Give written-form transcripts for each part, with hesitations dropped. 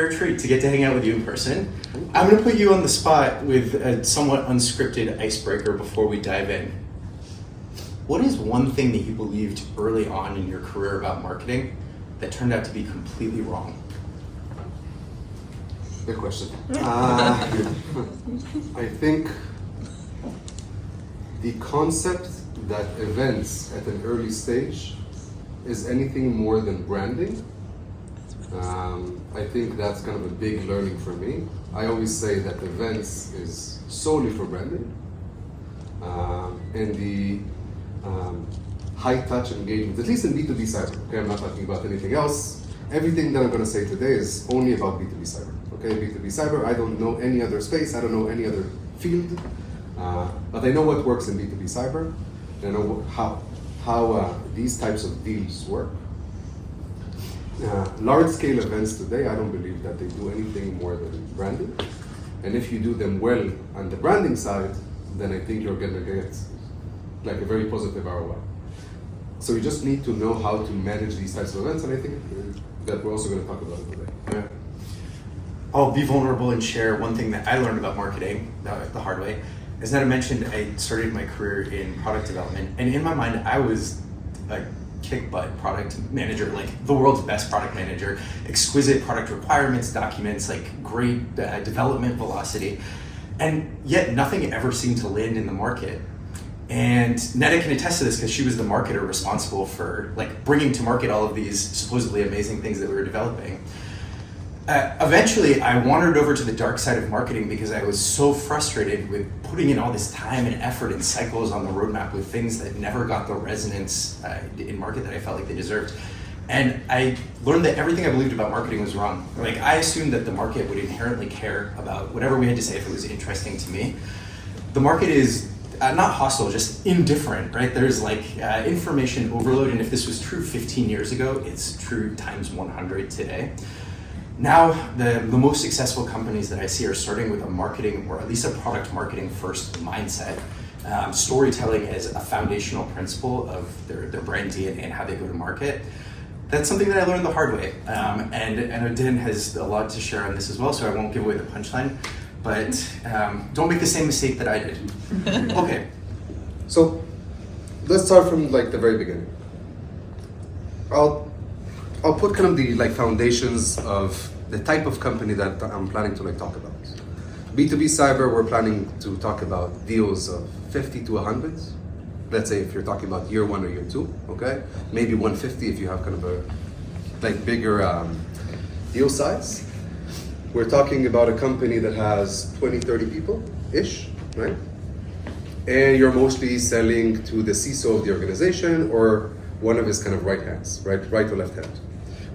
rare treat to get to hang out with you in person. I'm going to put you on the spot with a somewhat unscripted icebreaker before we dive in. What is one thing that you believed early on in your career about marketing that turned out to be completely wrong? Good question. I think the concept that events at an early stage is anything more than branding. I think that's kind of a big learning for me. I always say that events is solely for branding. And the high-touch engagement, at least in B2B cyber, okay, I'm not talking about anything else. Everything that I'm going to say today is only about B2B cyber, okay? B2B cyber, I don't know any other space, I don't know any other field, but I know what works in B2B cyber, and I know how these types of deals work. Large-scale events today, I don't believe that they do anything more than branding, and if you do them well on the branding side, then I think you're going to get like a very positive ROI. So you just need to know how to manage these types of events, and I think that we're also going to talk about it today. Yeah. I'll be vulnerable and share one thing that I learned about marketing the hard way. As Neda mentioned, I started my career in product development, and in my mind, I was a kick-butt product manager, like the world's best product manager, exquisite product requirements, documents, like great development velocity, and yet nothing ever seemed to land in the market. And Neda can attest to this because she was the marketer responsible for like bringing to market all of these supposedly amazing things that we were developing. Eventually, I wandered over to the dark side of marketing because I was so frustrated with putting in all this time and effort and cycles on the roadmap with things that never got the resonance in market that I felt like they deserved. And I learned that everything I believed about marketing was wrong. Like, I assumed that the market would inherently care about whatever we had to say if it was interesting to me. The market is not hostile, just indifferent, right? There's like information overload, and if this was true 15 years ago, it's true times 100 today. Now, the most successful companies that I see are starting with a marketing, or at least a product marketing first mindset. Storytelling as a foundational principle of their brand DNA and how they go to market. That's something that I learned the hard way. And I know Dan has a lot to share on this as well, so I won't give away the punchline. But don't make the same mistake that I did. Okay. So let's start from like the very beginning. I'll put kind of the like foundations of the type of company that I'm planning to like talk about. B2B cyber, we're planning to talk about deals of 50 to 100. Let's say if you're talking about year 1 or year 2, okay? Maybe 150 if you have kind of a like bigger deal size. We're talking about a company that has 20, 30 people-ish, right? And you're mostly selling to the CISO of the organization or one of his kind of right hands, right or left hand.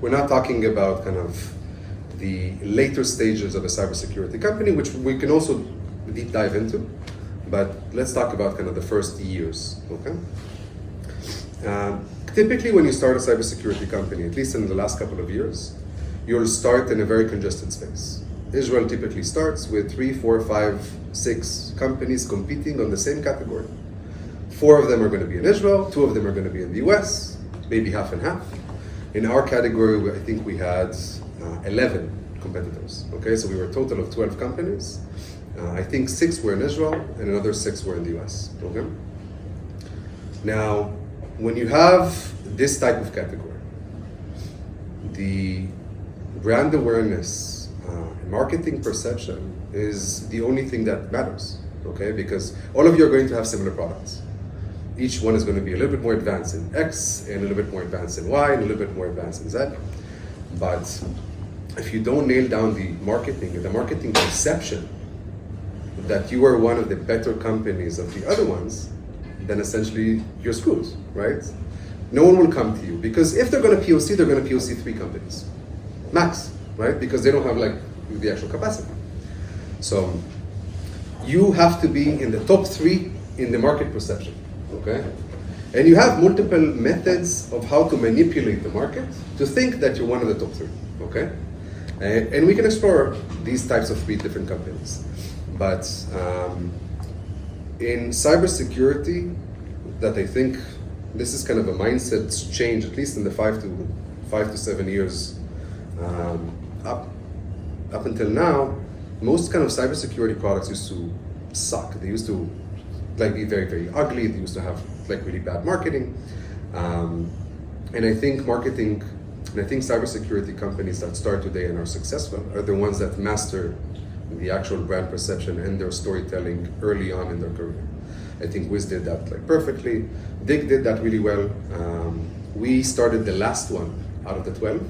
We're not talking about kind of the later stages of a cybersecurity company, which we can also deep dive into, but let's talk about kind of the first years, okay? Typically when you start a cybersecurity company, at least in the last couple of years, you'll start in a very congested space. Israel typically starts with 3, 4, 5, 6 companies competing on the same category. 4 of them are going to be in Israel, 2 of them are going to be in the US, maybe half and half. In our category, I think we had 11 competitors, okay? So we were a total of 12 companies. I think 6 were in Israel and another 6 were in the US, okay? Now, when you have this type of category, the brand awareness and marketing perception is the only thing that matters, okay? Because all of you are going to have similar products. Each one is going to be a little bit more advanced in X, and a little bit more advanced in Y, and a little bit more advanced in Z. But if you don't nail down the marketing perception that you are one of the better companies of the other ones, then essentially you're screwed, right? No one will come to you, because if they're going to POC, they're going to POC 3 companies, max, right? Because they don't have like the actual capacity. So you have to be in the top 3 in the market perception. Okay? And you have multiple methods of how to manipulate the market to think that you're one of the top 3, okay? And we can explore these types of 3 different companies. But in cybersecurity, that I think this is kind of a mindset change, at least in the 5 to 7 years up. up until now, most kind of cybersecurity products used to suck. They used to like be very, very ugly. They used to have like really bad marketing. And I think cybersecurity companies that start today and are successful are the ones that master the actual brand perception and their storytelling early on in their career. I think Wiz did that like perfectly. Dig did that really well. We started the last one out of the 12,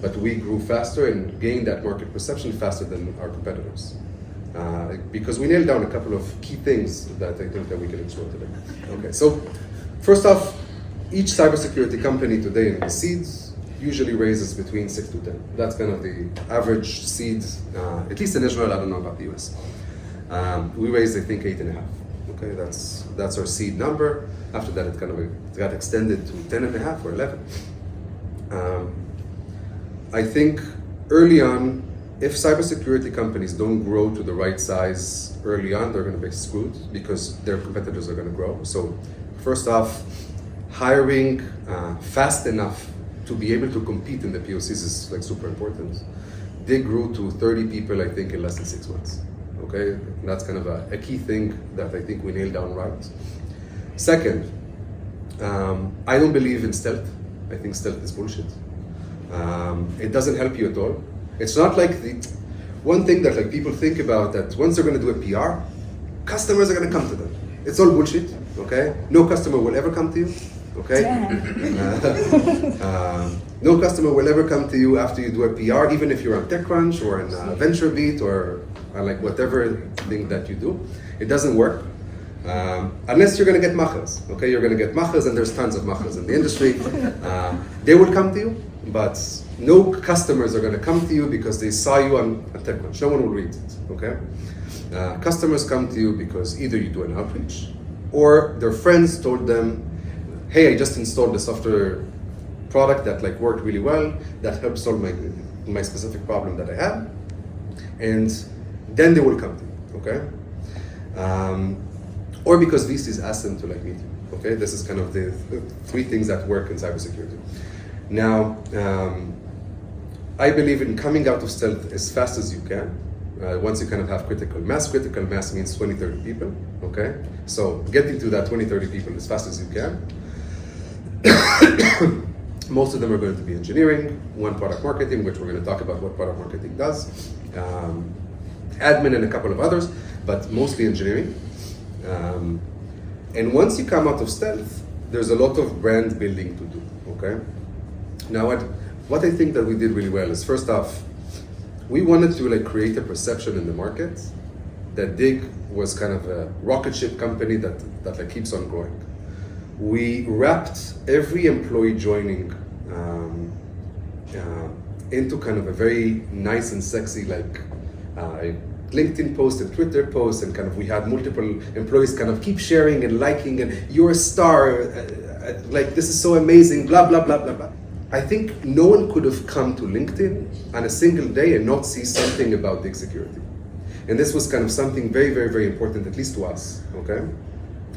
but we grew faster and gained that market perception faster than our competitors. Because we nailed down a couple of key things that I think that we can explore today. Okay, so first off, each cybersecurity company today in the seeds usually raises between 6 to 10. That's kind of the average seeds, at least in Israel. I don't know about the US. We raised, I think, 8.5. Okay, that's our seed number. After that, it got extended to 10.5 or 11. I think early on, if cybersecurity companies don't grow to the right size early on, they're going to be screwed because their competitors are going to grow. So first off, hiring fast enough to be able to compete in the POCs is like super important. They grew to 30 people, I think, in less than 6 months. Okay, and that's kind of a key thing that I think we nailed down right. Second, I don't believe in stealth. I think stealth is bullshit. It doesn't help you at all. It's not like the one thing that like people think about that once they're going to do a PR, customers are going to come to them. It's all bullshit. Okay, no customer will ever come to you. Okay, no customer will ever come to you after you do a PR, even if you're on TechCrunch or on VentureBeat or like whatever thing that you do. It doesn't work. Unless you're going to get machas, okay? You're going to get machas, and there's tons of machas in the industry. They will come to you, but no customers are going to come to you because they saw you on TechCrunch. No one will read it, okay? Customers come to you because either you do an outreach, or their friends told them, hey, I just installed a software product that like worked really well, that helped solve my specific problem that I had, and then they will come to you, okay? Or because VCs ask them to like meet you, okay? This is kind of the 3 things that work in cybersecurity. Now, I believe in coming out of stealth as fast as you can. Once you kind of have critical mass means 20, 30 people, okay? So getting to that 20, 30 people as fast as you can. Most of them are going to be engineering, one product marketing, which we're going to talk about what product marketing does, admin and a couple of others, but mostly engineering. And once you come out of stealth, there's a lot of brand building to do, okay? Now what I think that we did really well is, first off, we wanted to like create a perception in the market that Dig was kind of a rocket ship company that like keeps on growing. We wrapped every employee joining into kind of a very nice and sexy like LinkedIn post and Twitter post, and kind of we had multiple employees kind of keep sharing and liking, and you're a star, like this is so amazing, blah, blah, blah, blah, blah. I think no one could have come to LinkedIn on a single day and not see something about Dig security. And this was kind of something very, very, very important, at least to us, okay?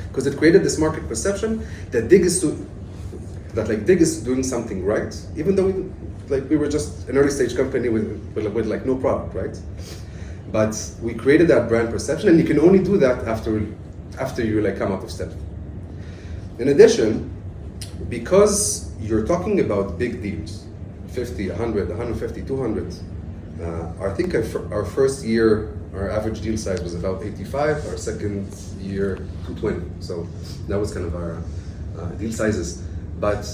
Because it created this market perception that Dig is doing something right, even though we were just an early stage company with like no product, right? But we created that brand perception, and you can only do that after you like come out of stealth. In addition, because you're talking about big deals, 50, 100, 150, 200, I think our first year, our average deal size was about 85, our second year 220. So that was kind of our deal sizes. But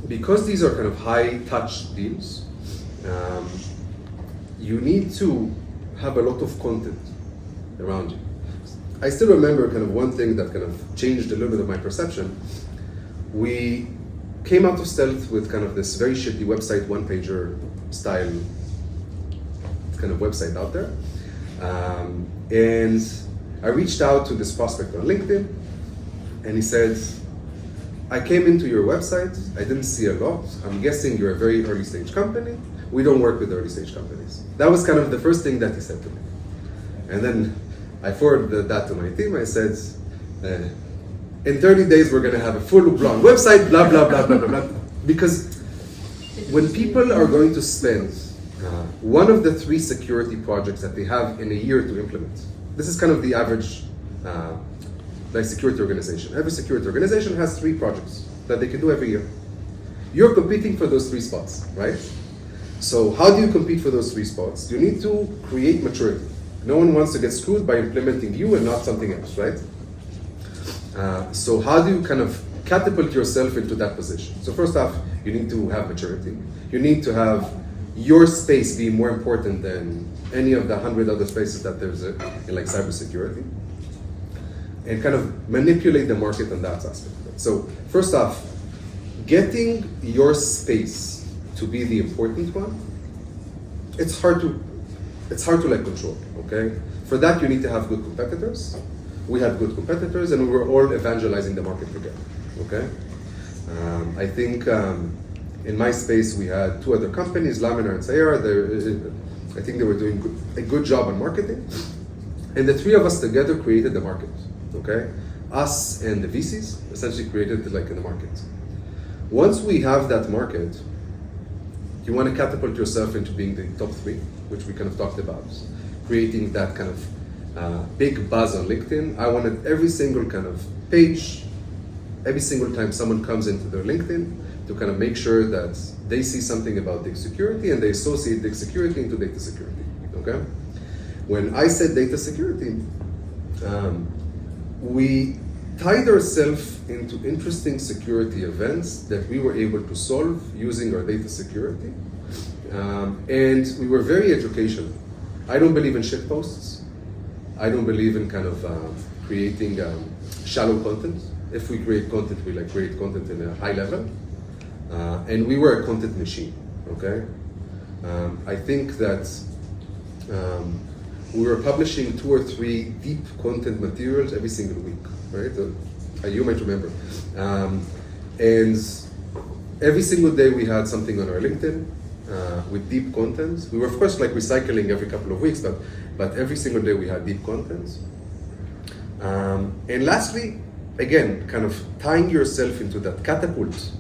because these are kind of high touch deals, you need to have a lot of content around you. I still remember kind of one thing that kind of changed a little bit of my perception. We came out of stealth with kind of this very shitty website, one-pager style kind of website out there. And I reached out to this prospect on LinkedIn, and he said, I came into your website, I didn't see a lot. I'm guessing you're a very early stage company. We don't work with early stage companies. That was kind of the first thing that he said to me. And then I forwarded that to my team. I said, in 30 days, we're gonna have a full-blown website, blah, blah, blah, blah, blah, blah. Because when people are going to spend one of the 3 security projects that they have in a year to implement. This is kind of the average security organization. Every security organization has 3 projects that they can do every year. You're competing for those 3 spots, right? So how do you compete for those 3 spots? You need to create maturity. No one wants to get screwed by implementing you and not something else, right? So how do you kind of catapult yourself into that position? So first off, you need to have maturity. You need to have your space be more important than any of the 100 other spaces that there's in like cybersecurity. And kind of manipulate the market on that aspect. So first off, getting your space to be the important one, it's hard to like control, okay? For that, you need to have good competitors. We had good competitors, and we were all evangelizing the market together, okay? I think in my space, we had 2 other companies, Laminar and Sayara. I think they were doing a good job on marketing. And the 3 of us together created the market, okay? Us and the VCs essentially created like in the market. Once we have that market, you want to catapult yourself into being the top 3, which we kind of talked about, creating that kind of big buzz on LinkedIn. I wanted every single kind of page, every single time someone comes into their LinkedIn, to kind of make sure that they see something about data security and they associate data security into data security, okay? When I said data security, we tied ourselves into interesting security events that we were able to solve using our data security. And we were very educational. I don't believe in shit posts. I don't believe in kind of creating shallow content. If we create content, we like create content in a high level. And we were a content machine, okay? I think that we were publishing 2 or 3 deep content materials every single week, right? You might remember. And every single day we had something on our LinkedIn with deep content. We were of course like recycling every couple of weeks, but every single day we had deep content. And lastly, again, kind of tying yourself into that catapult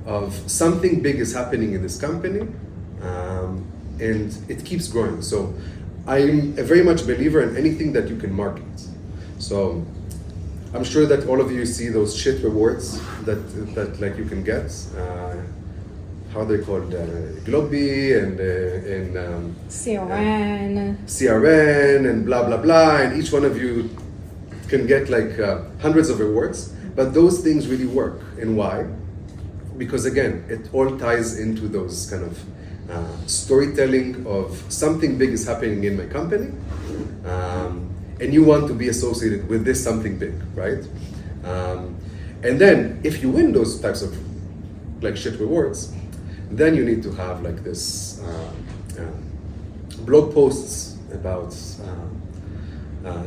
of something big is happening in this company, and it keeps growing. So I'm a very much believer in anything that you can market. So I'm sure that all of you see those shit rewards that like you can get. How they called Globi and CRN and blah blah blah, and each one of you can get like hundreds of rewards. But those things really work, and why? Because again, it all ties into those kind of storytelling of something big is happening in my company, and you want to be associated with this something big, right? And then if you win those types of like shit rewards, then you need to have like this blog posts about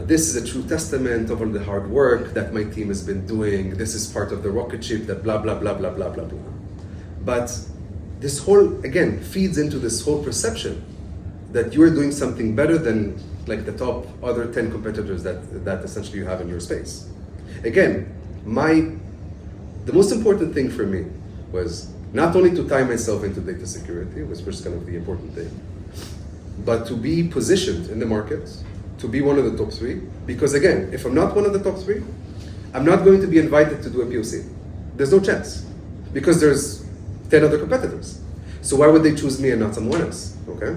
this is a true testament of all the hard work that my team has been doing. This is part of the rocket ship that blah, blah, blah, blah, blah, blah, blah. But this whole, again, feeds into this whole perception that you're doing something better than like the top other 10 competitors that essentially you have in your space. Again, the most important thing for me was not only to tie myself into data security, which was kind of the important thing, but to be positioned in the market, to be one of the top 3. Because again, if I'm not one of the top 3, I'm not going to be invited to do a POC. There's no chance, because there's 10 other competitors. So why would they choose me and not someone else, okay?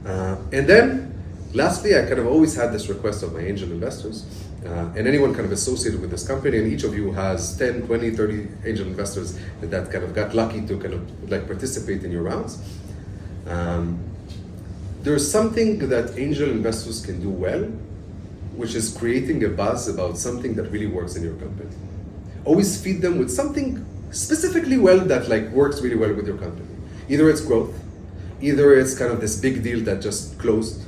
And then, lastly, I kind of always had this request of my angel investors, and anyone kind of associated with this company, and each of you has 10, 20, 30 angel investors that kind of got lucky to kind of like participate in your rounds. There's something that angel investors can do well, which is creating a buzz about something that really works in your company. Always feed them with something specifically well that like works really well with your company. Either it's growth, either it's kind of this big deal that just closed.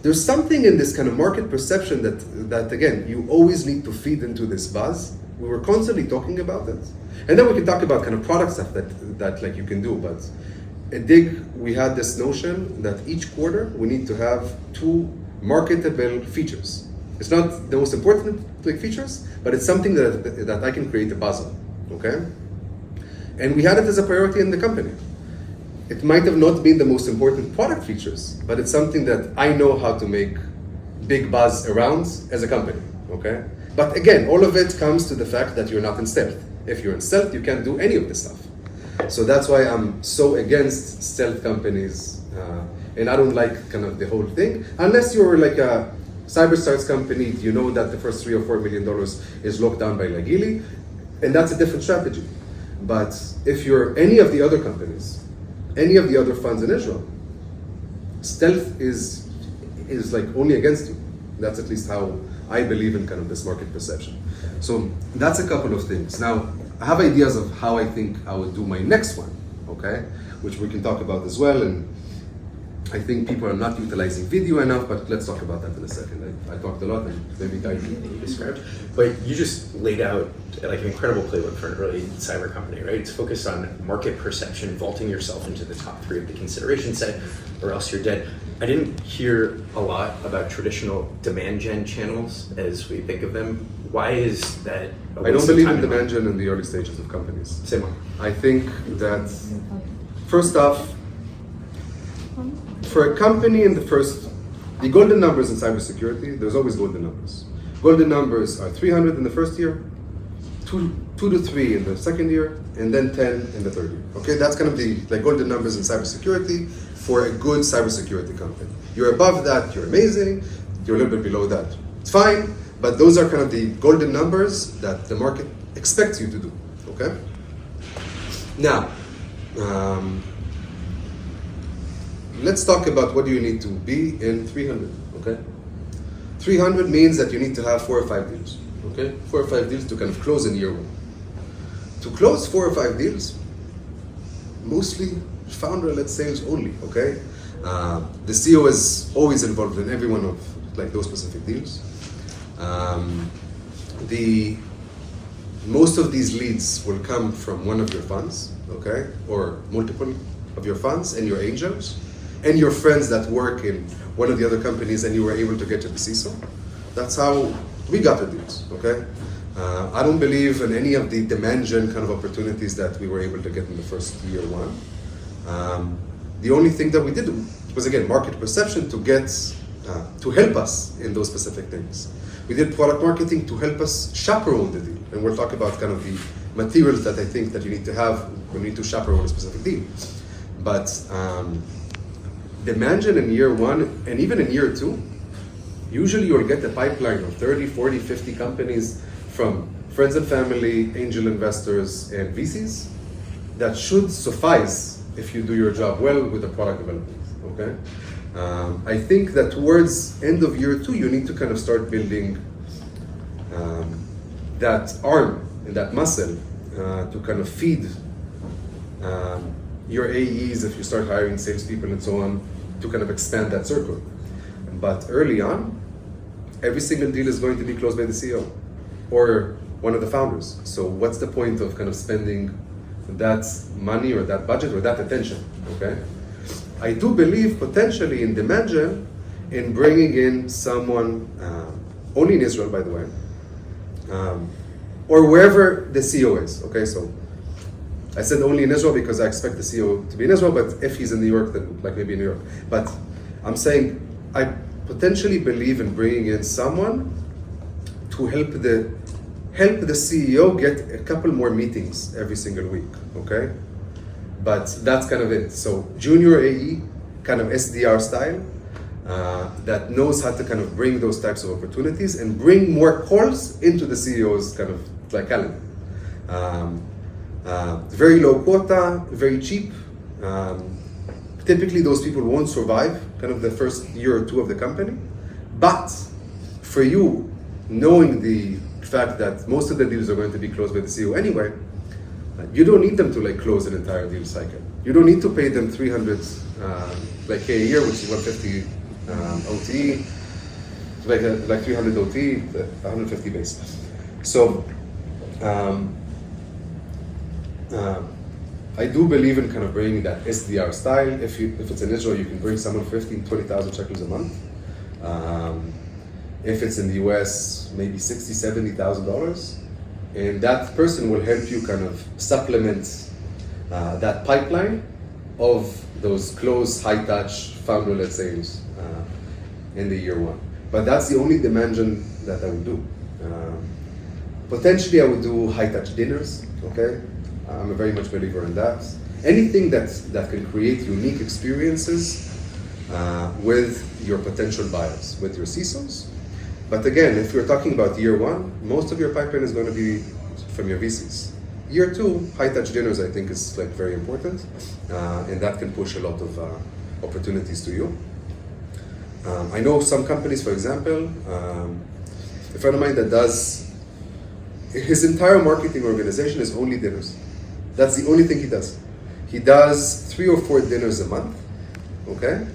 There's something in this kind of market perception that again, you always need to feed into this buzz. We were constantly talking about it. And then we can talk about kind of product stuff that like you can do, but at Dig, we had this notion that each quarter we need to have 2 marketable features. It's not the most important like features, but it's something that I can create a buzz on, okay? And we had it as a priority in the company. it might have not been the most important product features, but it's something that I know how to make big buzz around as a company, okay? But again, all of it comes to the fact that you're not in stealth. If you're in stealth, you can't do any of this stuff. So that's why I'm so against stealth companies, and I don't like kind of the whole thing. Unless you're like a cyber starts company, you know that the first $3 or $4 million is locked down by Lagili, and that's a different strategy. But if you're any of the other companies, any of the other funds in Israel, stealth is like only against you. That's at least how I believe in kind of this market perception. So that's a couple of things. Now, I have ideas of how I think I would do my next one, okay? Which we can talk about as well. And I think people are not utilizing video enough, but let's talk about that in a second. I talked a lot and maybe I you described, but you just laid out like an incredible playbook for an early cyber company, right? It's focused on market perception, vaulting yourself into the top 3 of the consideration set, or else you're dead. I didn't hear a lot about traditional demand gen channels as we think of them. Why is that? I don't believe in demand gen in the early stages of companies. Same one. I think that, first off, for a company in the golden numbers in cybersecurity, there's always golden numbers. Golden numbers are 300 in the first year, 2 to 3 in the second year, and then 10 in the third year. Okay, that's kind of the golden numbers in cybersecurity for a good cybersecurity company. You're above that, you're amazing. You're a little bit below that, it's fine. But those are kind of the golden numbers that the market expects you to do. Okay. Now, let's talk about what do you need to be in 300, okay? 300 means that you need to have 4 or 5 deals, okay? 4 or 5 deals to kind of close in year 1. To close 4 or 5 deals, mostly founder-led sales only, okay? The CEO is always involved in every one of like those specific deals. Most of these leads will come from one of your funds, okay? Or multiple of your funds and your angels, and your friends that work in one of the other companies and you were able to get to the CISO. That's how we got the deals, okay? I don't believe in any of the demand gen kind of opportunities that we were able to get in the first year 1. The only thing that we did was, again, market perception to get, to help us in those specific things. We did product marketing to help us chaperone the deal. And we'll talk about kind of the materials that I think that you need to have when you need to chaperone a specific deal. But demand gen in year 1 and even in year 2, usually you'll get a pipeline of 30, 40, 50 companies from friends and family, angel investors, and VCs that should suffice if you do your job well with the product development, okay? I think that towards end of year 2, you need to kind of start building that arm and that muscle to kind of feed your AEs if you start hiring salespeople and so on, to kind of expand that circle. But early on, every single deal is going to be closed by the CEO or one of the founders. So what's the point of kind of spending that money or that budget or that attention, okay? I do believe potentially in demand gen in bringing in someone, only in Israel, by the way, or wherever the CEO is, okay? So I said only in Israel because I expect the CEO to be in Israel, but if he's in New York, then like maybe in New York. But I'm saying I potentially believe in bringing in someone to help the CEO get a couple more meetings every single week, okay? But that's kind of it. So junior AE, kind of SDR style, that knows how to kind of bring those types of opportunities and bring more calls into the CEO's kind of like calendar. Very low quota, very cheap. Typically those people won't survive kind of the first year or 2 of the company. But for you, knowing the fact that most of the deals are going to be closed by the CEO anyway, you don't need them to like close an entire deal cycle. You don't need to pay them 300 like K a year, which is 150 OT, like 300 OT, 150 base. So I do believe in kind of bringing that SDR style. If it's in Israel, you can bring someone for 15,000, 20,000 shekels a month. If it's in the US, maybe $60,000, $70,000. And that person will help you kind of supplement that pipeline of those close, high-touch, founder-led sales in the year one. But that's the only dimension that I would do. Potentially, I would do high-touch dinners, okay? I'm a very much believer in that. Anything that can create unique experiences with your potential buyers, with your CISOs. But again, if you're talking about year one, most of your pipeline is going to be from your VCs. Year two, high-touch dinners, I think, is like very important, and that can push a lot of opportunities to you. I know some companies, for example, a friend of mine that does, his entire marketing organization is only dinners. That's the only thing he does. He does 3 or 4 dinners a month, okay,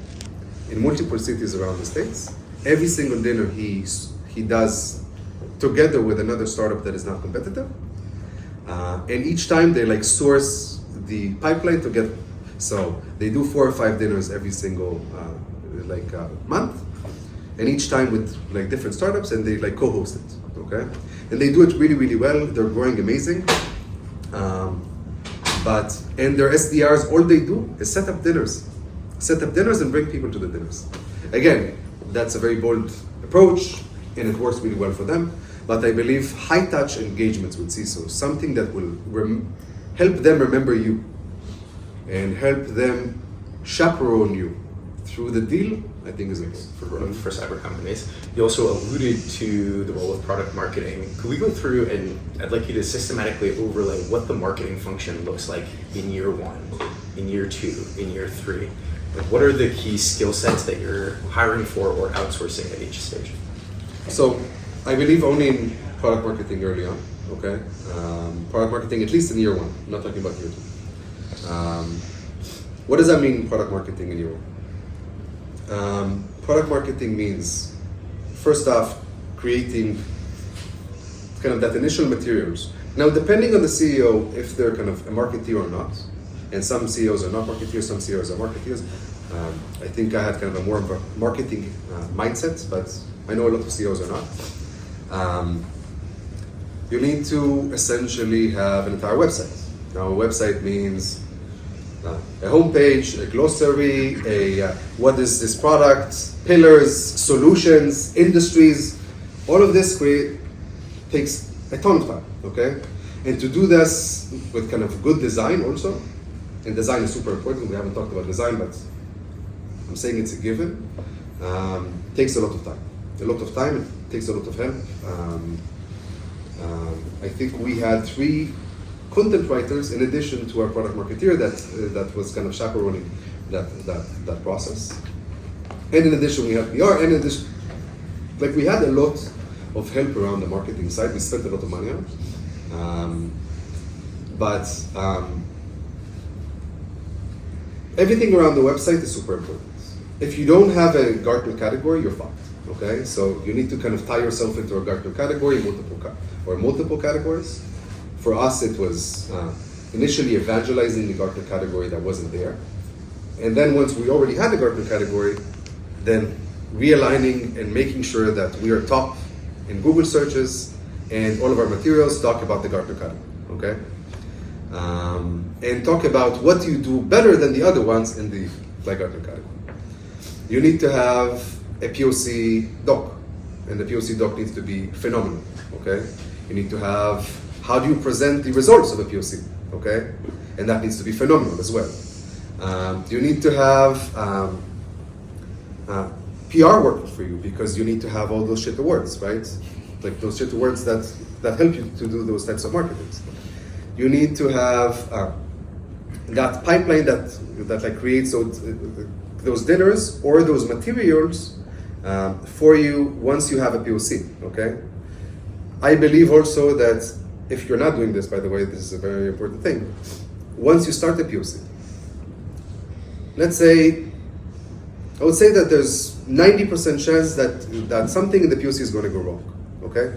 in multiple cities around the States. Every single dinner he does together with another startup that is not competitive. And each time they like source the pipeline to get, so they do 4 or 5 dinners every single month, and each time with like different startups, and they like co-host it, okay? And they do it really, really well. They're growing amazing. And their SDRs, all they do is set up dinners and bring people to the dinners. Again, that's a very bold approach, and it works really well for them. But I believe high-touch engagements with CISOs, something that will help them remember you and help them chaperone you through the deal, I think is important. For growth for cyber companies. You also alluded to the role of product marketing. Could we go through, and I'd like you to systematically overlay what the marketing function looks like in year one, in year 2, in year 3? Like, what are the key skill sets that you're hiring for or outsourcing at each stage? So I believe only in product marketing early on, okay? Product marketing at least in year 1, I'm not talking about year 2. What does that mean, product marketing in year 1? Product marketing means, first off, creating kind of that initial materials. Now, depending on the CEO, if they're kind of a marketeer or not, and some CEOs are not marketeers, some CEOs are marketeers. I think I had kind of a more of a marketing mindset, but I know a lot of CEOs are not. You need to essentially have an entire website. Now, a website means a homepage, a glossary, what is this product, pillars, solutions, industries. All of this takes a ton of time, okay? And to do this with kind of good design also, and design is super important, we haven't talked about design, but I'm saying it's a given, takes a lot of time. It takes a lot of help. I think we had 3 content writers in addition to our product marketeer that was kind of chaperoning that process. And in addition, we had PR, and in addition, like we had a lot of help around the marketing side. We spent a lot of money on it. But everything around the website is super important. If you don't have a Gartner category, you're fucked. Okay, so you need to kind of tie yourself into a Gartner category, multiple categories. For us, it was initially evangelizing the Gartner category that wasn't there. And then once we already had the Gartner category, then realigning and making sure that we are top in Google searches and all of our materials talk about the Gartner category, okay? And talk about what you do better than the other ones in the Gartner category. You need to have a POC doc, and the POC doc needs to be phenomenal, okay? You need to have, how do you present the results of a POC, okay? And that needs to be phenomenal as well. You need to have PR work for you, because you need to have all those shit awards, right? Like those shit awards that help you to do those types of marketing. You need to have that pipeline that like creates those dinners or those materials for you once you have a POC, okay? I believe also that if you're not doing this, by the way, this is a very important thing. Once you start a POC, let's say, I would say that there's 90% chance that something in the POC is going to go wrong, okay?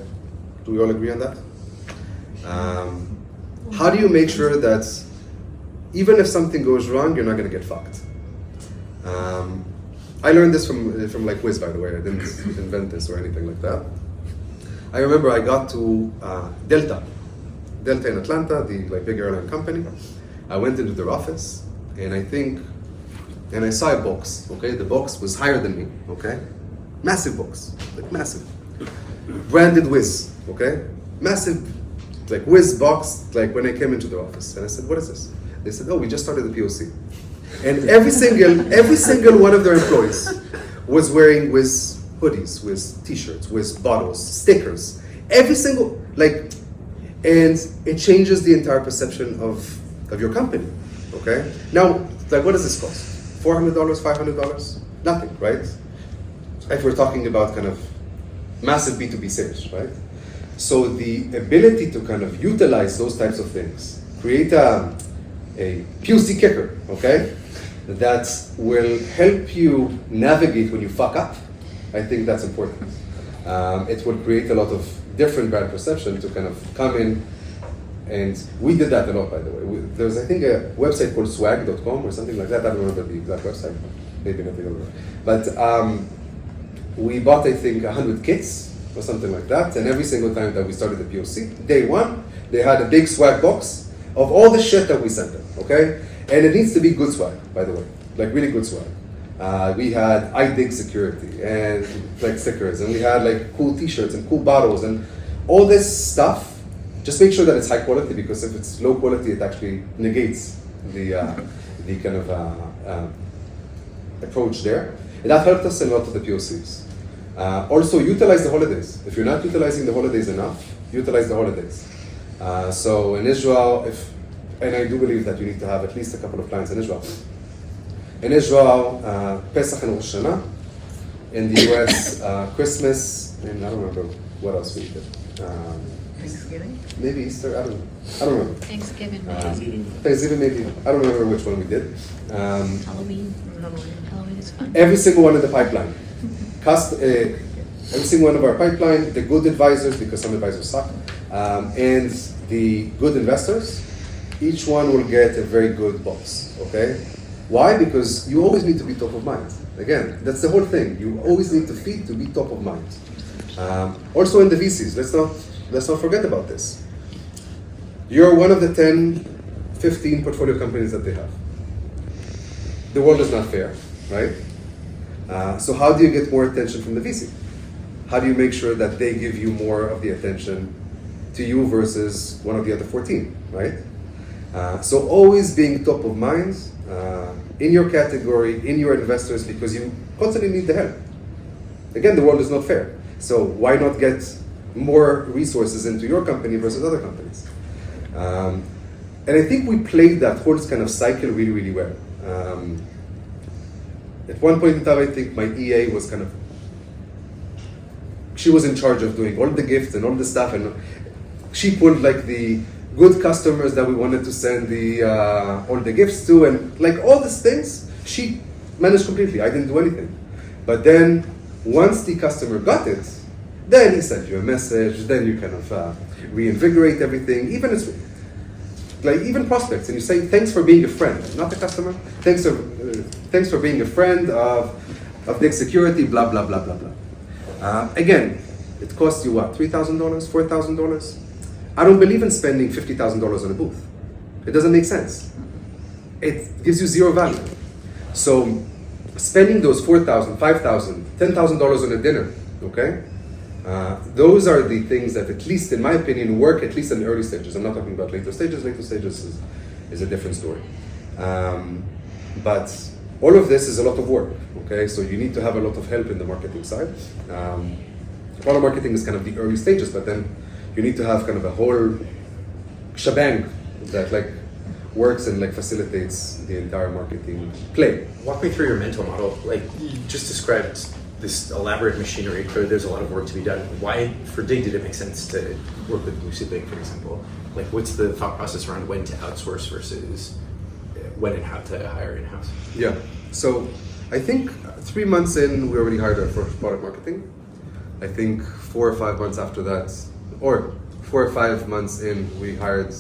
Do we all agree on that? How do you make sure that even if something goes wrong, you're not going to get fucked? I learned this from like Wiz, by the way. I didn't invent this or anything like that. I remember I got to Delta in Atlanta, the like big airline company. I went into their office. and I saw a box, okay? The box was higher than me, okay? Massive box, like massive. Branded Wiz, okay? Massive, like Wiz box, like when I came into the office. And I said, what is this? They said, oh, we just started the POC. And every single one of their employees was wearing Wiz hoodies, Wiz t-shirts, Wiz bottles, stickers. Every single, like, and it changes the entire perception of your company, okay? Now, like, what does this cost? $400, $500? Nothing, right? If we're talking about kind of massive B2B sales, right? So the ability to kind of utilize those types of things, create a POC kicker, okay? That will help you navigate when you fuck up. I think that's important. It will create a lot of different brand perception to kind of come in, and we did that a lot, by the way. There's, I think, a website called swag.com or something like that. I don't remember the exact website. Maybe not the other one. But we bought, I think, 100 kits or something like that. And every single time that we started the POC, day one, they had a big swag box of all the shit that we sent them, okay? And it needs to be good swag, by the way, like really good swag. We had I dig security and like stickers, and we had like cool t-shirts and cool bottles and all this stuff. Just make sure that it's high quality, because if it's low quality, it actually negates the kind of approach there. And that helped us in a lot of the POCs. Also, utilize the holidays. If you're not utilizing the holidays enough, utilize the holidays. So in Israel, and I do believe that you need to have at least a couple of clients in Israel. In Israel, Pesach and Rosh Hashanah. In the US, Christmas, and I don't remember what else we did. Thanksgiving? Maybe Easter, I don't remember. Thanksgiving, maybe. Thanksgiving, maybe. I don't remember which one we did. Halloween. Halloween is fun. Every single one in the pipeline. Every single one of our pipeline, the good advisors, because some advisors suck, and the good investors, each one will get a very good box, okay? Why? Because you always need to be top of mind. Again, that's the whole thing. You always need to feed to be top of mind. Also in the VCs, let's not forget about this. You're one of the 10, 15 portfolio companies that they have. The world is not fair, right? So how do you get more attention from the VC? How do you make sure that they give you more of the attention to you versus one of the other 14, right? So always being top of mind in your category, in your investors, because you constantly need the help. Again, the world is not fair. So why not get more resources into your company versus other companies? And I think we played that whole kind of cycle really, really well. At one point in time, I think my EA was she was in charge of doing all the gifts and all the stuff, and she pulled like the good customers that we wanted to send all the gifts to, and like all these things, she managed completely. I didn't do anything. But then, once the customer got it, then he sent you a message, then you kind of reinvigorate everything, even prospects, and you say, thanks for being a friend, not a customer. Thanks for being a friend of Dig Security, blah, blah, blah, blah, blah. Again, it costs you what, $3,000, $4,000? I don't believe in spending $50,000 on a booth. It doesn't make sense. It gives you zero value. So spending those $4,000, $5,000, $10,000 on a dinner, okay? Those are the things that, at least in my opinion, work at least in the early stages. I'm not talking about later stages. Later stages is a different story. But all of this is a lot of work, okay? So you need to have a lot of help in the marketing side. Product marketing is kind of the early stages, but then you need to have kind of a whole shebang that like works and like facilitates the entire marketing play. Walk me through your mental model. Like, you just described this elaborate machinery. Clearly there's a lot of work to be done. Why, for Dig, did it make sense to work with Seedling, for example? Like, what's the thought process around when to outsource versus when and how to hire in-house? Yeah, so I think 3 months in, we already hired our first product marketing. I think 4 or 5 months after that, or 4 or 5 months in, we hired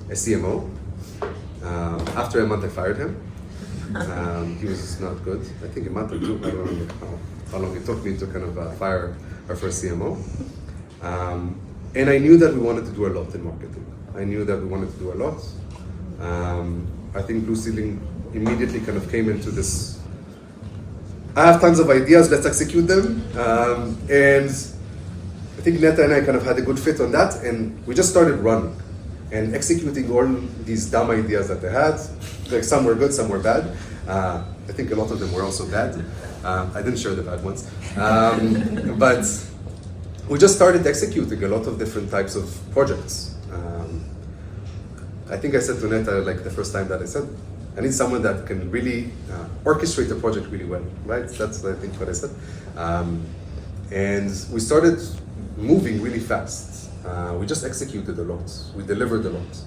a CMO. After a month, I fired him. He was not good. I think a month or two. I don't remember how long it took me to kind of fire our first CMO. And I knew that we wanted to do a lot in marketing. I knew that we wanted to do a lot. I think Blue Seedling immediately kind of came into this, I have tons of ideas, let's execute them. And I think Neta and I kind of had a good fit on that, and we just started running and executing all these dumb ideas that they had. Like some were good, some were bad. I think a lot of them were also bad. I didn't share the bad ones. But we just started executing a lot of different types of projects. I think I said to Neta, like the first time that I said, I need someone that can really orchestrate a project really well, right? That's, I think, what I said. And we started moving really fast. We just executed a lot. We delivered a lot.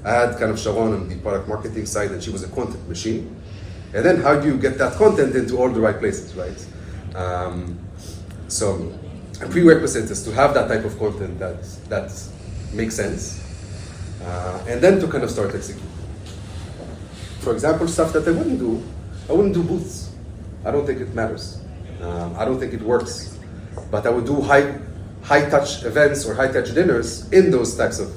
I had kind of Sharon on the product marketing side, and she was a content machine. And then how do you get that content into all the right places, right? So a prerequisite is to have that type of content that makes sense, and then to kind of start executing. For example, stuff that I wouldn't do booths. I don't think it matters. I don't think it works. But I would do high touch events or high touch dinners in those types of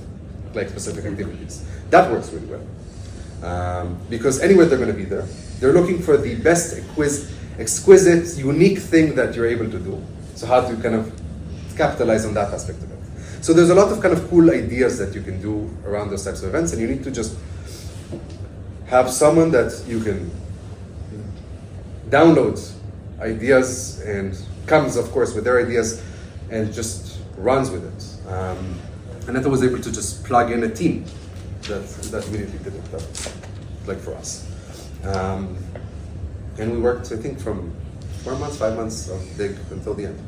like specific activities. That works really well. Because anywhere they're going to be there, they're looking for the best exquisite, unique thing that you're able to do. So how to kind of capitalize on that aspect of it. So there's a lot of kind of cool ideas that you can do around those types of events, and you need to just have someone that you can download ideas and comes, of course, with their ideas and just runs with it. And Neta was able to just plug in a team that immediately did it, like for us. And we worked, I think, from 4 months, 5 months of Dig until the end.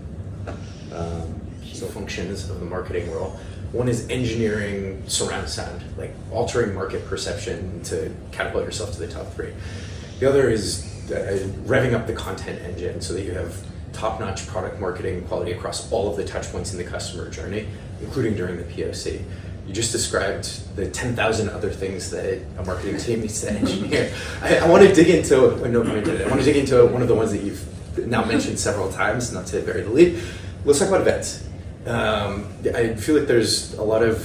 Key functions of the marketing role. One is engineering surround sound, like altering market perception to catapult yourself to the top 3. The other is revving up the content engine so that you have top-notch product marketing quality across all of the touch points in the customer journey, including during the POC. You just described the 10,000 other things that a marketing team needs to engineer. I want to dig into, no pun intended, I want to dig into one of the ones that you've now mentioned several times, not to bury the lead. Let's talk about events. I feel like there's a lot of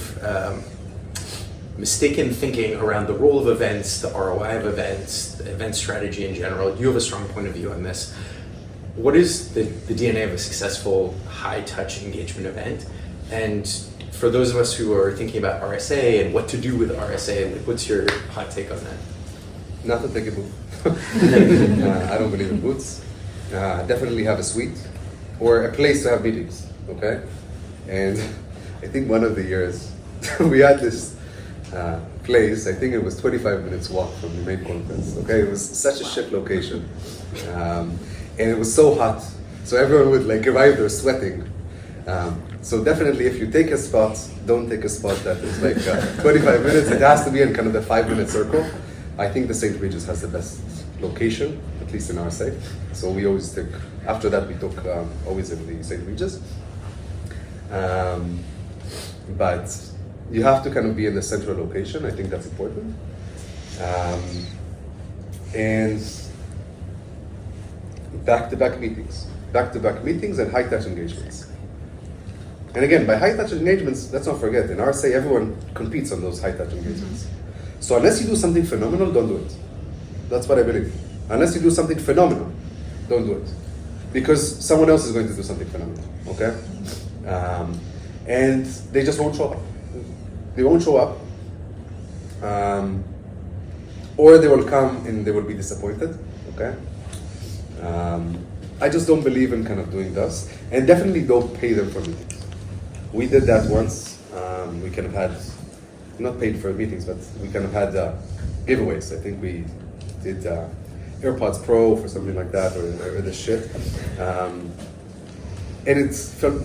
mistaken thinking around the role of events, the ROI of events, the event strategy in general. You have a strong point of view on this. What is the DNA of a successful high-touch engagement event? And for those of us who are thinking about RSA and what to do with RSA, like, what's your hot take on that? Not to take a booth. I don't believe in booths. Definitely have a suite or a place to have meetings, okay? And I think one of the years we had this place, I think it was 25 minutes walk from the main conference, okay? It was such a shit location. And it was so hot. So everyone would like arrive there sweating. So definitely if you take a spot, don't take a spot that is like 25 minutes. It has to be in kind of the 5-minute circle. I think the St. Regis has the best location, at least in our site. So we always took, after that we took always in the St. Regis. But you have to kind of be in the central location. I think that's important. And back-to-back meetings and high-touch engagements. And again, by high-touch engagements, let's not forget, in RSA, everyone competes on those high-touch engagements. So unless you do something phenomenal, don't do it. That's what I believe. Unless you do something phenomenal, don't do it. Because someone else is going to do something phenomenal, okay? And they just won't show up. They won't show up. Or they will come and they will be disappointed, okay? I just don't believe in kind of doing this. And definitely don't pay them for meetings. We did that once. We kind of had, not paid for meetings, but we kind of had giveaways. I think we did AirPods Pro for something like that, or this shit. And it felt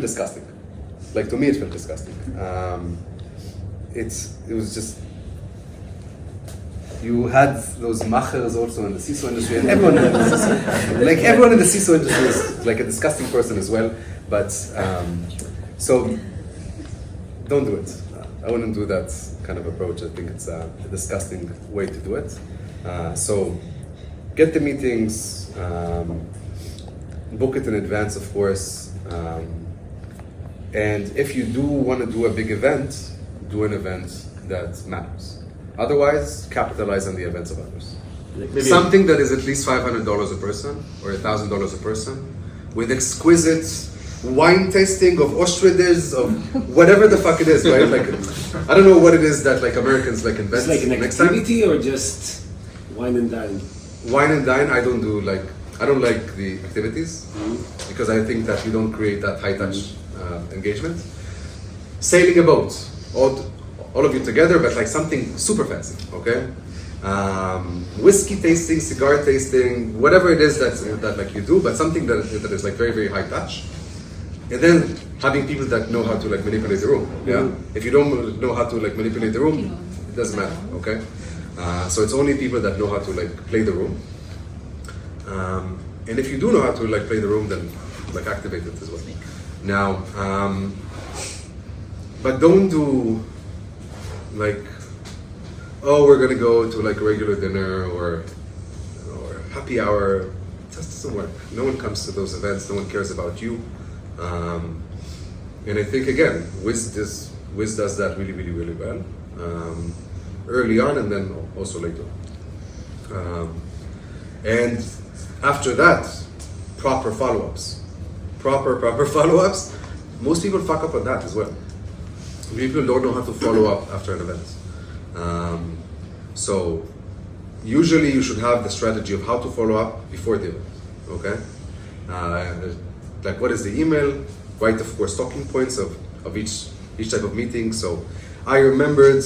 disgusting. Like, to me, it felt disgusting. It was just, you had those machers also in the CISO industry, and everyone in the CISO, like everyone in the CISO industry is like a disgusting person as well. But so don't do it. I wouldn't do that kind of approach. I think it's a disgusting way to do it. So get the meetings, book it in advance, of course. And if you do want to do a big event, do an event that matters. Otherwise, capitalize on the events of others. Maybe Something that is at least $500 a person or $1,000 a person, with exquisite wine tasting of Ostradis, of whatever the fuck it is, right? Like, I don't know what it is that like Americans like invent. It's like an next time. activity or just wine and dine? Wine and dine, I don't like the activities because I think that you don't create that high touch engagement. Sailing a boat, all of you together, but like something super fancy, okay? Whiskey tasting, cigar tasting, whatever it is that like you do, but something that is like very, very high touch. And then having people that know how to like manipulate the room. Yeah. If you don't know how to like manipulate the room, it doesn't matter. Okay. So it's only people that know how to like play the room. And if you do know how to like play the room, then like activate it as well. Now, but don't do like, oh, we're gonna go to like a regular dinner or happy hour. It just doesn't work. No one comes to those events. No one cares about you. And I think again, Wiz does that really, really, really well. Early on and then also later. And after that, proper follow-ups. Proper follow-ups. Most people fuck up on that as well. People don't know how to follow up after an event. So usually you should have the strategy of how to follow up before the event, okay? Like what is the email? Write, of course, talking points of each type of meeting. So I remembered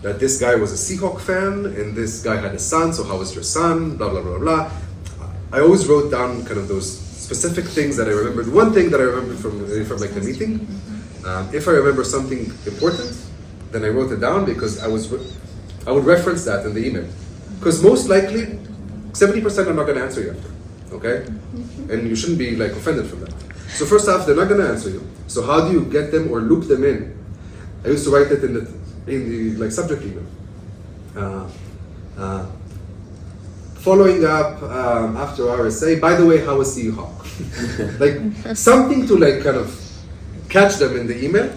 that this guy was a Seahawk fan and this guy had a son, so how was your son? Blah, blah, blah, blah. I always wrote down kind of those specific things that I remembered. One thing that I remembered from like the meeting, if I remember something important, then I wrote it down because I would reference that in the email. Because most likely, 70% are not going to answer you after, okay? And you shouldn't be like offended from that. So first off, they're not going to answer you. So how do you get them or loop them in? I used to write it in the like subject email. Following up after RSA, by the way, how was Seahawk? Like something to like kind of catch them in the email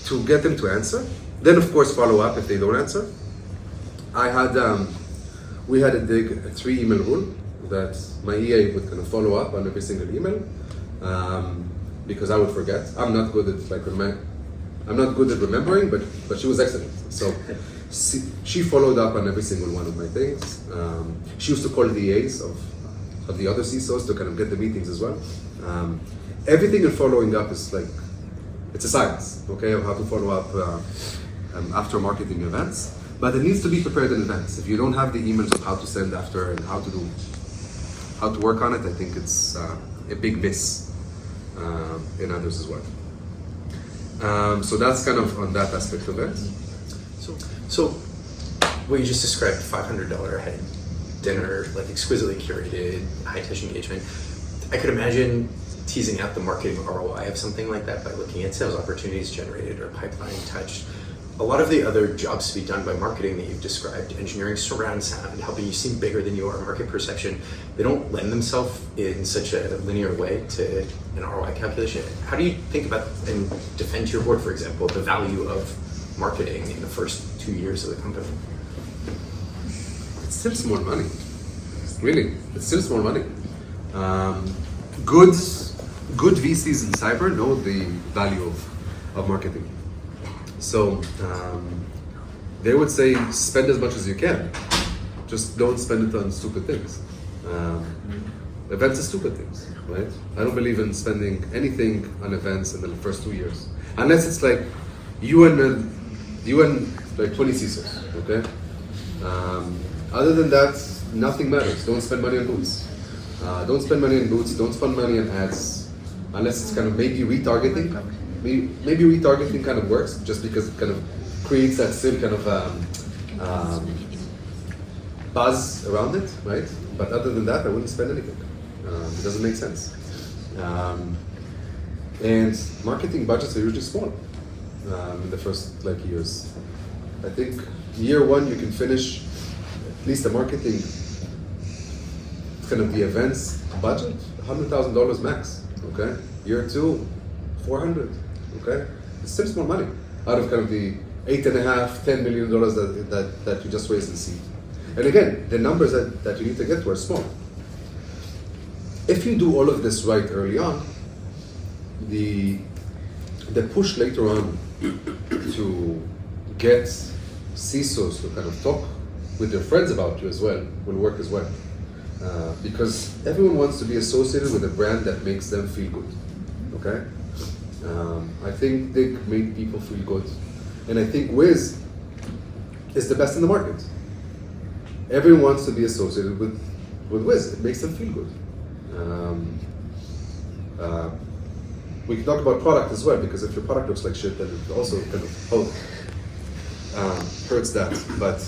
to get them to answer. Then of course follow up if they don't answer. We had a 3-email rule that my EA would kind of follow up on every single email because I would forget. I'm not good at remembering, but she was excellent. So she followed up on every single one of my things. She used to call the EAs of the other CISOs to kind of get the meetings as well. Everything in following up is like, it's a science, okay, of how to follow up after marketing events. But it needs to be prepared in advance. If you don't have the emails of how to send after and how to work on it, I think it's a big miss in others as well. So that's kind of on that aspect of it. So what you just described, $500 head dinner, like exquisitely curated, high-touch engagement. I could imagine teasing out the marketing ROI of something like that by looking at sales opportunities generated or pipeline touched. A lot of the other jobs to be done by marketing that you've described, engineering surround sound, helping you seem bigger than you are, market perception, they don't lend themselves in such a linear way to an ROI calculation. How do you think about and defend to your board, for example, the value of marketing in the first 2 years of the company? It's still small money. Really, it's still small money. Good VCs in cyber know the value of marketing. So they would say spend as much as you can. Just don't spend it on stupid things. Events are stupid things, right? I don't believe in spending anything on events in the first 2 years. Unless it's like you and like 20 CISOs, okay? Other than that, nothing matters. Don't spend money on boots. Don't spend money on boots, don't spend money on ads. Unless it's kind of maybe retargeting. Maybe retargeting kind of works just because it kind of creates that same kind of buzz around it, right? But other than that, I wouldn't spend anything. It doesn't make sense. And marketing budgets are usually small in the first like years. I think year 1 you can finish at least the marketing, kind of the events budget, $100,000 max. Okay. Year 2, 400. Okay, it's still small money out of kind of the $8.5, $10 million that you just raised in seed. And again, the numbers that you need to get to are small. If you do all of this right early on, the push later on to get CISOs to kind of talk with their friends about you as well will work as well. Because everyone wants to be associated with a brand that makes them feel good, okay? I think Dig made people feel good. And I think Wiz is the best in the market. Everyone wants to be associated with Wiz. It makes them feel good. We can talk about product as well, because if your product looks like shit, then it also kind of hurts that. But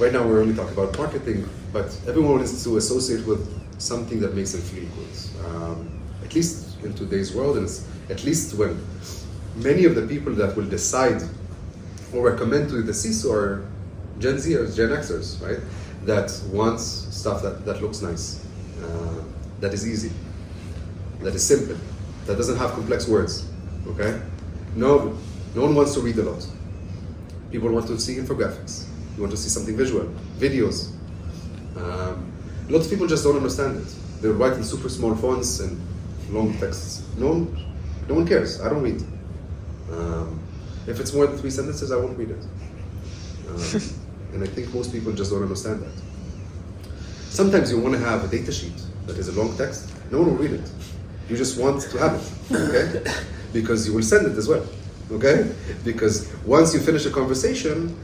right now we're only talking about marketing, but everyone wants to associate with something that makes them feel good. At least in today's world, and at least when many of the people that will decide or recommend to the CISO are Gen Z or Gen Xers, right? That wants stuff that looks nice, that is easy, that is simple, that doesn't have complex words, okay? No one wants to read a lot. People want to see infographics. You want to see something visual, videos. Lots of people just don't understand it. They're writing super small fonts and long texts. No one cares. I don't read. If it's more than 3 sentences, I won't read it. And I think most people just don't understand that. Sometimes you want to have a data sheet that is a long text. No one will read it. You just want to have it, okay? Because you will send it as well, okay? Because once you finish a conversation,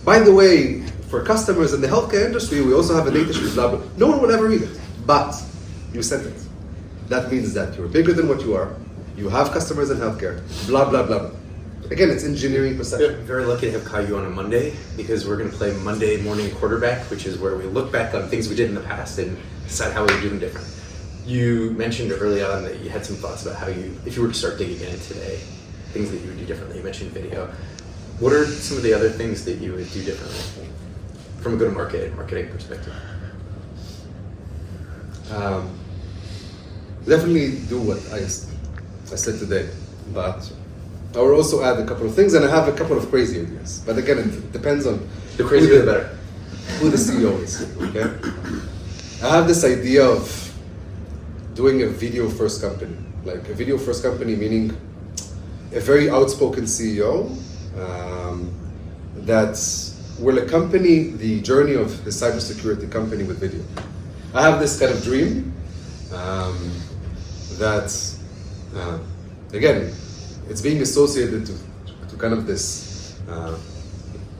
by the way, for customers in the healthcare industry, we also have a data sheet, blah, blah. No one will ever read it, but you sent it. That means that you're bigger than what you are, you have customers in healthcare, blah, blah, blah, blah. Again, it's engineering perception. Very lucky to have caught you on a Monday, because we're going to play Monday morning quarterback, which is where we look back on things we did in the past and decide how we would do them different. You mentioned early on that you had some thoughts about how if you were to start digging in it today, things that you would do differently. You mentioned video. What are some of the other things that you would do differently from a go-to-market marketing perspective? Definitely do what I said today, but I will also add a couple of things, and I have a couple of crazy ideas. But again, it depends on the crazier the better. Who the CEO is. Okay, I have this idea of doing a video-first company, like a video-first company, meaning a very outspoken CEO that will accompany the journey of the cybersecurity company with video. I have this kind of dream that, again, it's being associated to kind of this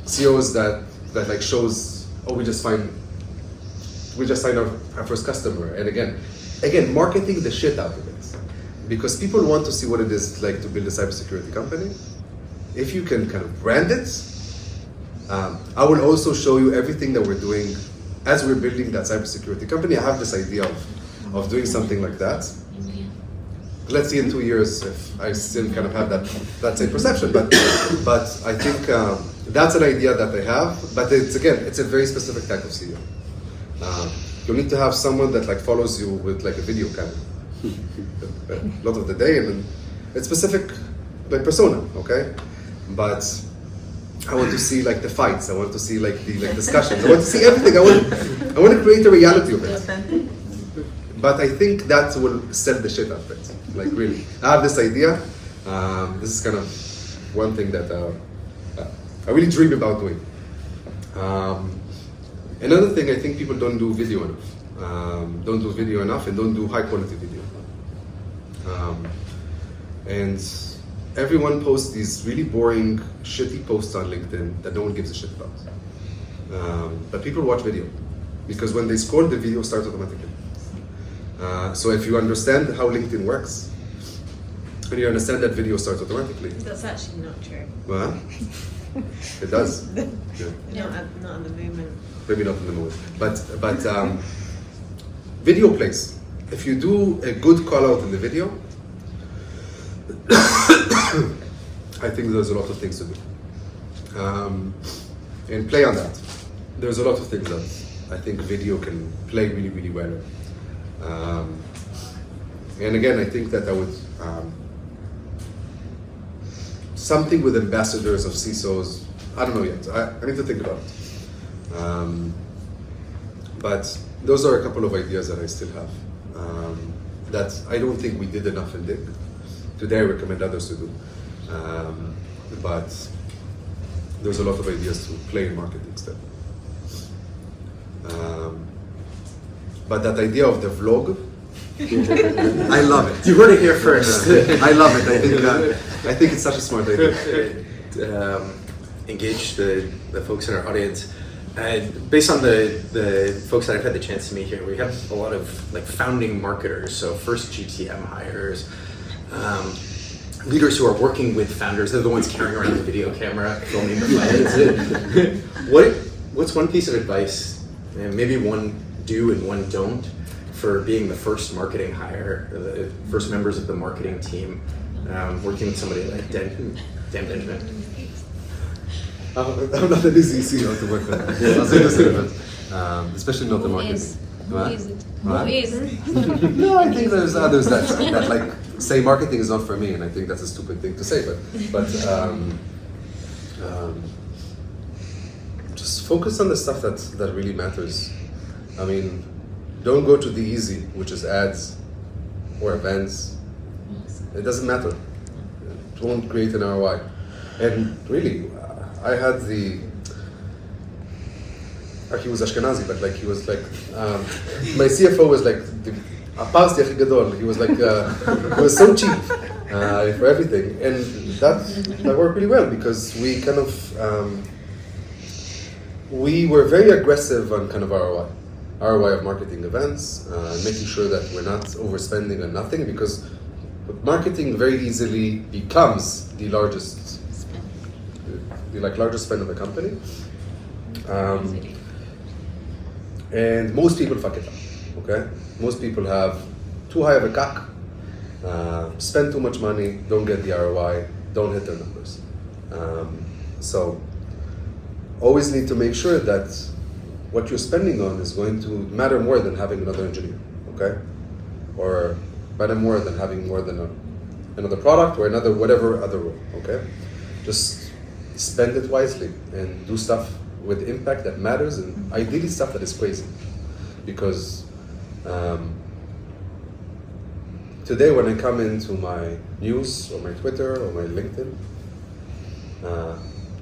CEOs that like shows, oh, we just signed our first customer, and again, marketing the shit out of it, because people want to see what it is like to build a cybersecurity company. If you can kind of brand it, I will also show you everything that we're doing as we're building that cybersecurity company. I have this idea of doing something like that. Let's see in 2 years if I still kind of have that same perception. But I think that's an idea that I have. But it's a very specific type of CEO. You need to have someone that like follows you with like a video camera a lot of the day, and it's specific like persona, okay? But I want to see like the fights. I want to see like the discussions. I want to see everything. I want to create a reality of it. But I think that will set the shit out of it. Like really, I have this idea. This is kind of one thing that I really dream about doing. Another thing, I think people don't do video enough, and don't do high quality video. And everyone posts these really boring, shitty posts on LinkedIn that no one gives a shit about. But people watch video, because when they scroll, the video starts automatically. So if you understand how LinkedIn works, and you understand that video starts automatically. That's actually not true. Well, it does. Yeah. Not at the moment. Maybe not in the moment. But video plays. If you do a good call out in the video, I think there's a lot of things to do. And play on that. There's a lot of things that I think video can play really, really well. And again, I think that I would something with ambassadors of CISOs. I don't know yet. I need to think about it. But those are a couple of ideas that I still have. That I don't think we did enough in DIG. Today I recommend others to do. But there's a lot of ideas to play in marketing still. But that idea of the vlog, I love it. You heard it here first. I love it. I think it's such a smart idea. Engage the folks in our audience. Based on the folks that I've had the chance to meet here, we have a lot of like founding marketers, so first GTM hires, leaders who are working with founders. They're the ones carrying around the video camera, filming the files. What's one piece of advice, and maybe one do and one don't, for being the first marketing hire, the first members of the marketing team, working with somebody like Dan Benjamin? I'm not an easy CEO to work with. I'll say this, but especially not the marketing. Who is it? Who is? No, I think there's others that like say marketing is not for me, and I think that's a stupid thing to say. But just focus on the stuff that really matters. I mean, don't go to the easy, which is ads or events. It doesn't matter. It won't create an ROI. And really, I had he was Ashkenazi, but like he was like, my CFO was like, הפרסי הכי גדול. He was like, he was so cheap for everything. And that worked really well because we kind of, we were very aggressive on kind of ROI of marketing events, making sure that we're not overspending on nothing, because marketing very easily becomes the largest spend of a company. And most people fuck it up, okay? Most people have too high of a CAC, spend too much money, don't get the ROI, don't hit their numbers. So always need to make sure that what you're spending on is going to matter more than having another engineer, okay? Or matter more than having more than another product or another whatever other role, okay? Just spend it wisely and do stuff with impact that matters, and ideally stuff that is crazy. Because today when I come into my news or my Twitter or my LinkedIn,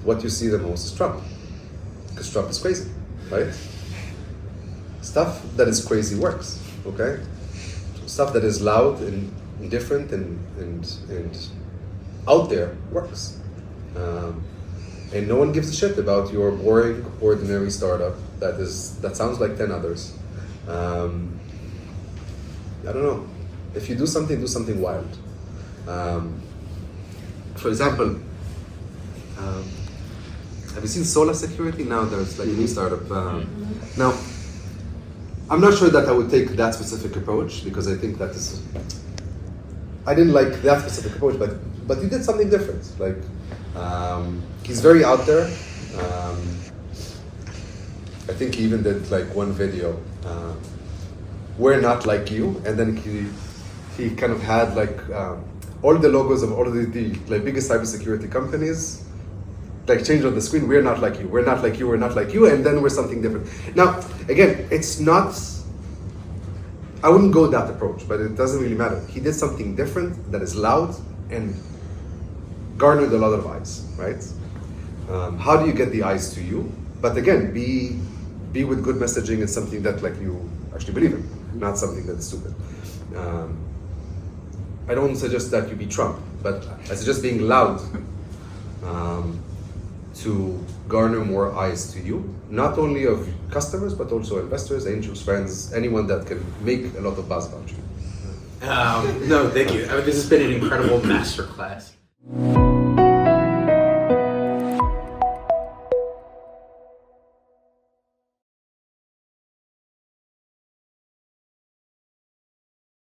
what you see the most is Trump. Because Trump is crazy, right? Stuff that is crazy works, okay? Stuff that is loud and different and out there works. And no one gives a shit about your boring, ordinary startup that sounds like 10 others. I don't know. If you do something wild. For example, have you seen Solar Security? Now there's like a new startup. Now, I'm not sure that I would take that specific approach, because I think I didn't like that specific approach, but he did something different. Like, he's very out there. I think he even did like one video, "We're not like you," and then he kind of had like all the logos of all of the like biggest cybersecurity companies, like changed on the screen. We're not like you. We're not like you. We're not like you. And then we're something different. Now, again, it's not. I wouldn't go that approach, but it doesn't really matter. He did something different that is loud and garnered a lot of eyes, right? How do you get the eyes to you? But again, be with good messaging and something that like you actually believe in, not something that's stupid. I don't suggest that you be Trump, but I suggest being loud to garner more eyes to you, not only of customers, but also investors, angels, friends, anyone that can make a lot of buzz about you. No, thank you. This has been an incredible masterclass.